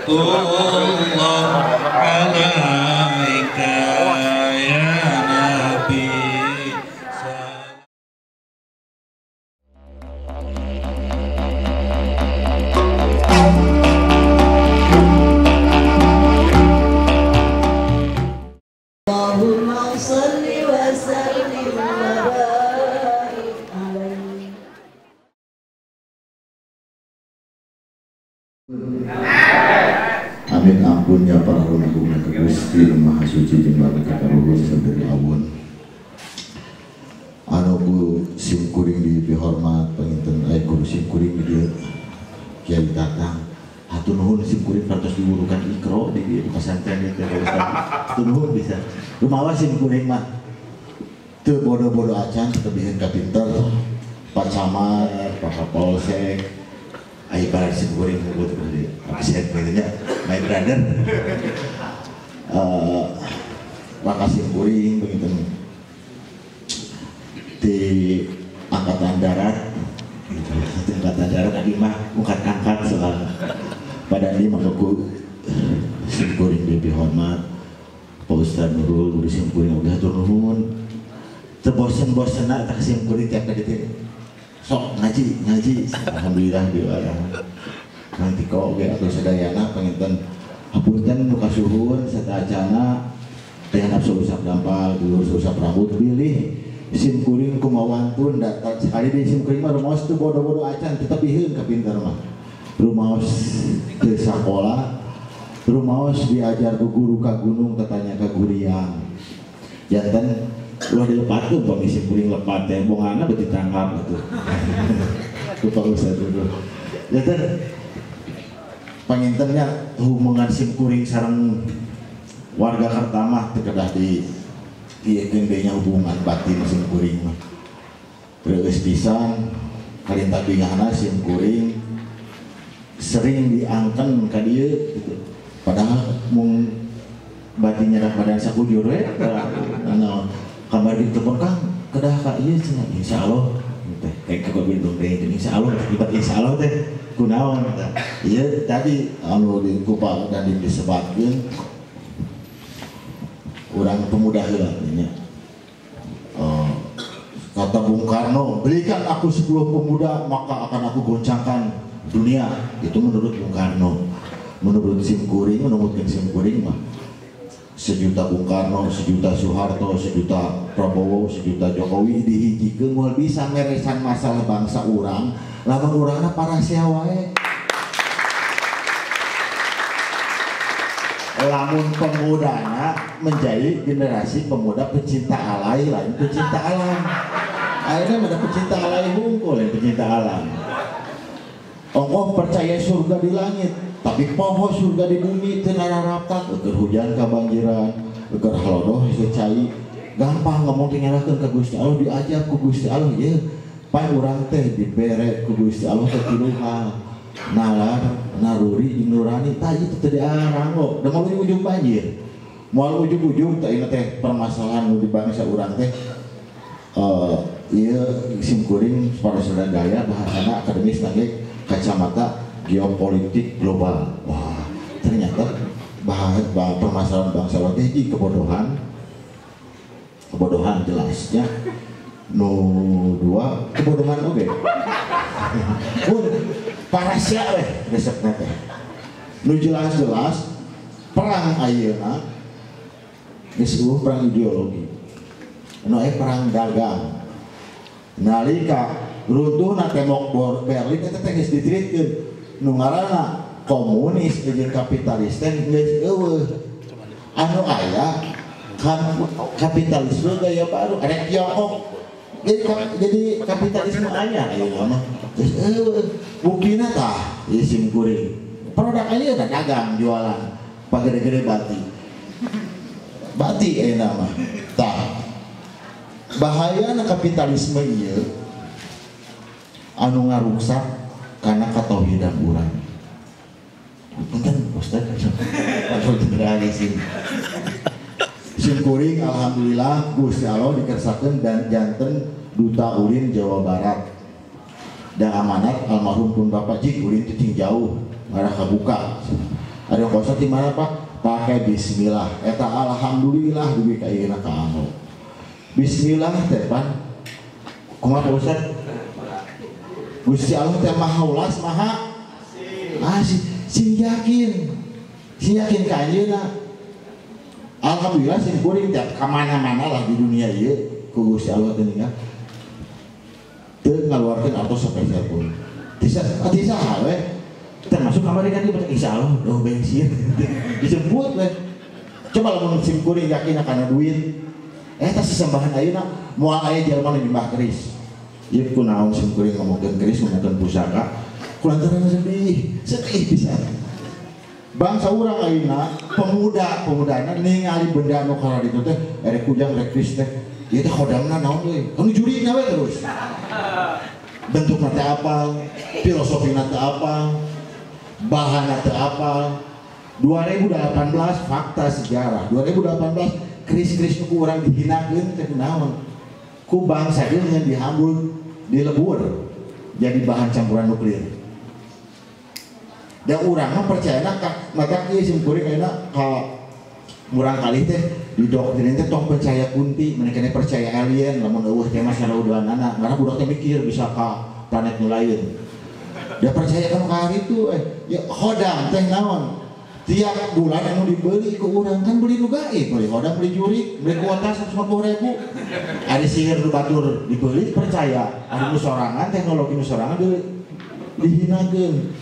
alaika ya Nabi. Allahumma sholli wa sallim wa barik alaihi. Amin ampun ya para runaguna ka Gusti nu Maha Suci jeung barokah karuhun sadaya awun. Anu ku sim kuring di dihormat panginten aya guru sim kuring di dieu Kiai Tatang. Hatur nuhun sim kuring kantos diurukan ikro di dieu pesantren ieu teh hatur nuhun bisa. Rumawa sim kuring mah teu bodo-bodo acan tebihun ka pinter. Pak Camat, Pak Kapolsek, ayo pada sim kuring buat beli aset bedanya my brother. Makasih kuring begitu di angkatan darat tadi mah angkat soal pada ini makaku sim kuring lebih hormat Pak Ustaz Nurul guru sim kuring udah turun terbosan-bosan tak sim kuring tiap kali sok ngaji alhamdulillah doa nanti kau ge atau sadayana panginten hapunten nu kasuhun sadaacana teh nafsu usap dampal dulur usap rambut pilih sim kuring kumawantun datang sekali di sim kuring mah rumaos teu bodo-bodo acan tetep iheun ka pinter mah rumaos teu sakola rumaos diajar ku guru ka gunung katanya ka guriang janten ulah dilepat tuh pamisi kuring lepat teh bongana beuti tangkap gitu. Ku Pak Ustaz dulu. Janten pangintennya hubungan sim kuring sareng warga Kartamah teu kedah di ieukeun deui nya hubungan batin sim kuring mah. Terus pisan karinta bingahna sim kuring sering diangken ka dieu gitu. Padahal mung batinnya dan badan sakujur we kamar di telepon Kang kedah ka ieu cenah insyaallah teh kayak kagok bindung teh insyaallah tiba insyaallah teh kunaon tah ieu tadi anu di Kupang dan disebatkeun urang pemuda heula nya kata Bung Karno, berikan aku 10 pemuda maka akan aku goncangkan dunia. Itu menurut Bung Karno. Menurut sim kuring, menurut sim kuring mah 1 juta Bung Karno, 1 juta Soeharto, 1 juta Prabowo, 1 juta Jokowi dihijikeun moal bisa meresan masalah bangsa urang, lamun urangna para sia wae. Lamun pemudana menjadi generasi pemuda pecinta alay lain pecinta alam. Akhirnya ada pecinta alay hungkul yang pecinta alam. Ongkoh percaya surga di langit, tapi poho surga di bumi teu nararapkan, keur hujan kabanjiran, keur halodoh secai, gampang ngomong tinggalkeun ka Gusti Allah, diajak ku Gusti Allah, ye pan urang teh dibere ku Gusti Allah teh tilu hal. Nalar, naruri, nurani, tah ieu teh diarang lo, da moal ujung banjir. Moal ujung-ujung teh ieu teh permasalahan nu di bangsa urang teh ieu sim kuring para sadaya bahasana akademis nage kacamata geopolitik global. Wah, ternyata permasalahan bangsa teh iki kebodohan jelasnya. No dua kebodohan oge. Parasya weh resepna teh. Nu jelas-jelas perang ayeuna geus perang ideologi. Nu perang dagang. Nalika runtuhna tembok Berlin eta teh geus ditritkeun nu ngaranna komunis jeung kapitalis teh geus eueuh. Anu aya kapitalisme gaya baru ada Tiongkok. Jadi kapitalisme anyar ayeuna mah. Geus eueuh. Buktina tah ieu sim kuring. Produk ayeuna dagang jualan pagede-gede bati. Bati ayeuna mah. Tah. Bahayana kapitalisme ieu anu ngaruksak karena katauhidan urang. Punten Ustaz, langsung generalisin. Sim kuring alhamdulillah Gusti Allah dikersakeun dan janten duta ulin Jawa Barat. Dan amanat almarhum pun Bapak Jik ulin teh jauh ngarah kabuka. Ada kosa di mana Pak? Pakai bismillah. Eta alhamdulillah dugi ka ieu ka anu. Bismillah teh pan. Kumaha Pak Ustaz? Gusti Allah teh maha ulas, maha asih. Sing yakin ka ayeuna. Alhamdulillah sing kuring tiap ka mana-mana lah di dunia ieu ku Gusti Allah teh ninggal. Teu ngaluarkeun artos spesial pun. Tisa we termasuk kamari kan dia insya Allah doh bensin disebut we. Coba lamun sim kuring yakin kana duit eta sesembahan ayeuna moal aya jelema nu nyembah keris. Ieu kunaon sim kuring ngomongkeun keris ngomongkeun pusaka kulantaran sedih pisan. Bangsa urang ayeuna pemuda-pemudana ningali benda anu kala ditu teh erek kujang rek keris teh ieu teh kodamna naon we anu jurina we terus. Bentuknya teh apa, filosofinya teh apa, bahannya teh apa. 2018 fakta sejarah 2018 keris-keris nu urang dihinakeun teh kunaon ku bangsa ieu nya dihambur dilebur jadi bahan campuran nuklir. Da urang mah percayana ka mata ieu sim kuring ayeuna ka murang kali teh di doktrin teh tong percaya kunti, mereka percaya alien, lamun eueuh teh mah saraudanana, karena budak teh mikir bisa ka planet nu lain. Dia percaya kan ka itu ya khodam teh naon? Tiap bulan anu dibeli ku urang kan beli nu gaib, beli khodam, beli jurik, beli kuota 150.000. Ada sihir nu batur dibeli percaya, ada nu sorangan teknologi nu sorangan dihinakeun.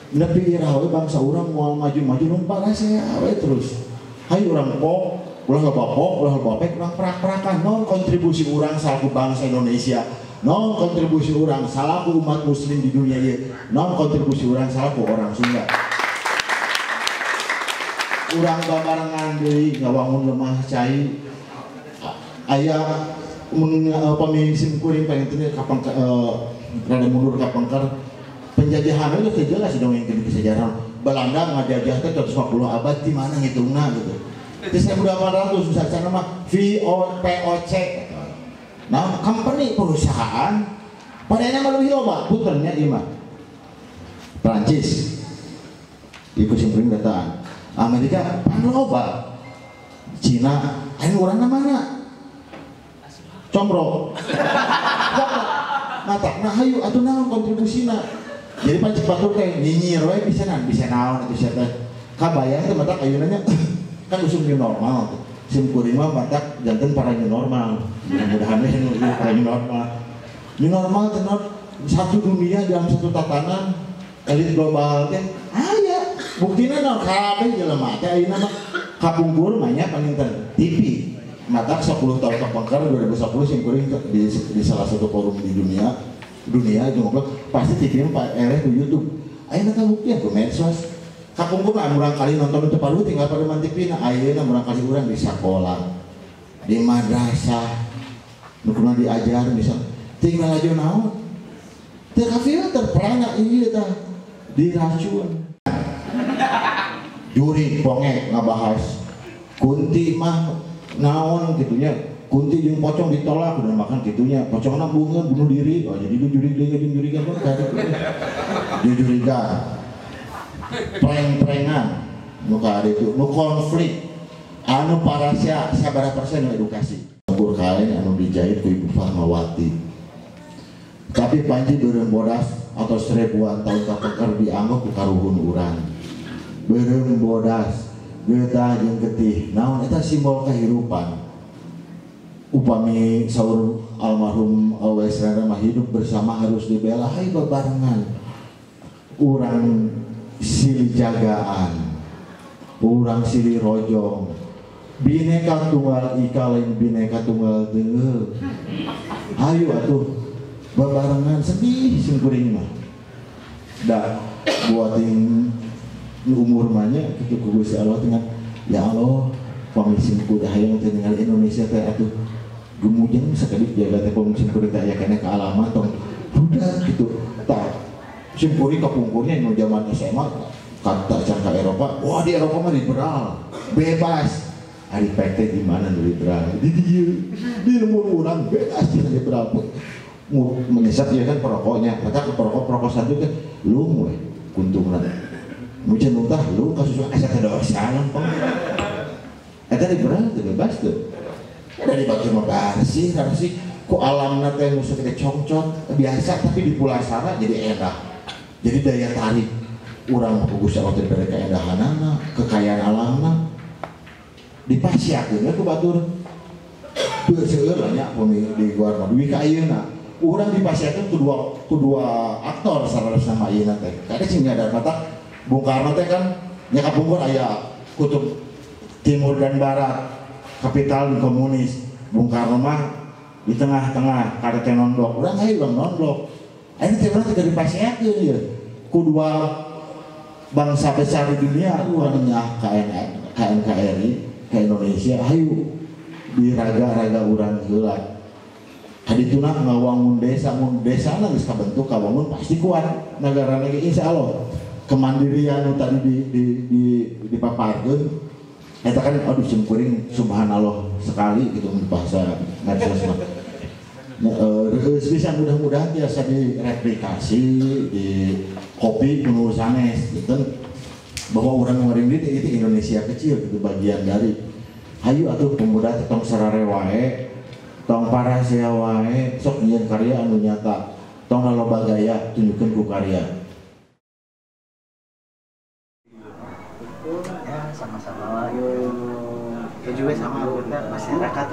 Nepi iraha we bangsa urang moal maju-maju numpang saya we terus. Hayu urang pok, ulah bapek, urang perak-perakan. Non kontribusi urang salaku bangsa Indonesia, non kontribusi urang salaku umat muslim di dunia ieu, non kontribusi urang salaku orang Sunda. Urang babarengan deui ngawangun lemah cai. Aya mun pemimpin kuring pengen teh kapan rada mundur ka pangkar penjajahan itu teh jelas dong yang ke sejarah. Belanda ngajajah teh 150 abad di mana ngitungna gitu. Di 1800 misalnya mah VOC. Nah, company perusahaan padahal mah loba puternya ieu mah. Prancis. Iku simpring dataan. Amerika pan loba. Cina anu urang mana? Combro. Matakna hayu atuh naon kontribusina. Jadi pan cepat teh nyinyir we bisa naon itu teh kabayang teh matak ayeuna nya kan usum new normal sim kuring mah matak janten para new normal mudah-mudahan we para new normal teh satu dunia dalam satu tatanan elit global teh aya buktina naon kabeh jelema teh ayeuna mah kapungkur mah nya paling TV matak 10 tahun kapangkar 2010 sim kuring di salah satu forum di dunia juga pasti TV Pak eleh di YouTube. Ayeuna kabuktian ku medsos. Kapungkur mah urang kali nonton teu paruh tinggal pada mantipina. Ayeuna urang kali urang di sekolah, di madrasah, nu kumaha diajar bisa. Tinggal aja naon. Teu kafilter perana ieu tah diracun. Juri ponge ngabahas kunti mah naon gitunya. Kunti jeung pocong ditolak udah makan gitunya pocongna bungeun bunuh diri jadi itu jurigan kan jurigan preng-prengan nu ka itu nu konflik anu parasia sabaraha persen edukasi ukur kain anu dijahit ku Ibu Fatmawati tapi panji beureum bodas atau 1000-an tahun kapengker dianggap ku karuhun urang beureum bodas geutah jeung getih naon eta simbol kahirupan. Upami saur almarhum Awes Rama hidup bersama harus dibela hai bebarengan urang silih jagaan urang silih rojong bineka tunggal ika lain bineka tunggal teu hayu atuh bebarengan sedih sing kuring mah da buat yang umur mahnya kitu ku Gusti Allah tengah ya Allah pamisin kuda hayang teh ningali Indonesia teh atuh gumujan sekali jaga teh pemimpin kuring teh aya keneh kealaman tong budak gitu tah sim kuring kapungkurnya nu zaman SMA kata can ka Eropa wah di Eropa mah liberal bebas ari PT di mana liberal di dieu di lembur urang bebas di liberal menyesat ya kan perokoknya kata perokok satu teh lung we kuntungna nu Mucin muntah lu kasus asa teh dosa lempeng. Eta liberal teh bebas tuh. Dari batu mah bersih, ku alamna teh nu sakit congcot biasa tapi di Pulasara jadi enak. Jadi daya tarik urang ku Gusti Allah teh bere kaendahanana, kekayaan alamna dipasiakeun ku batur. Teu seueur lah nya di luar mah duwi ka ayeuna. Urang dipasiakeun ku dua aktor sabarosna mah ayeuna teh. Kada sing nyadar mata Bung Karno teh kan nya kapungkur aya kutub timur dan barat, kapital dan komunis. Bung Karno mah di tengah-tengah kada teh nondok. Urang aya urang nondok. Ayeuna teh urang teh dipasiakeun ieu ku dua bangsa besar di dunia, urang nya KNKRI, ke Indonesia, ayo di raga-raga urang heula. Hadituna ngawangun desa, mun desa geus kabentuk kawangun pasti kuat negara ge insyaallah. Kemandirian tadi dipaparkeun eta kan aduh simkuring subhanallah sekali gitu bahasa medsos mah. Reus bisa mudah-mudahan biasa direplikasi di kopi kuno sanes gitu bahwa orang ngeuring itu Indonesia kecil itu bagian dari hayu atuh pemuda tong sarare wae tong parasea wae sok nyieun karya anu nyata tong laloba gaya tunjukkeun ku karya. Ya sama-sama yuk juga sama anggota masyarakat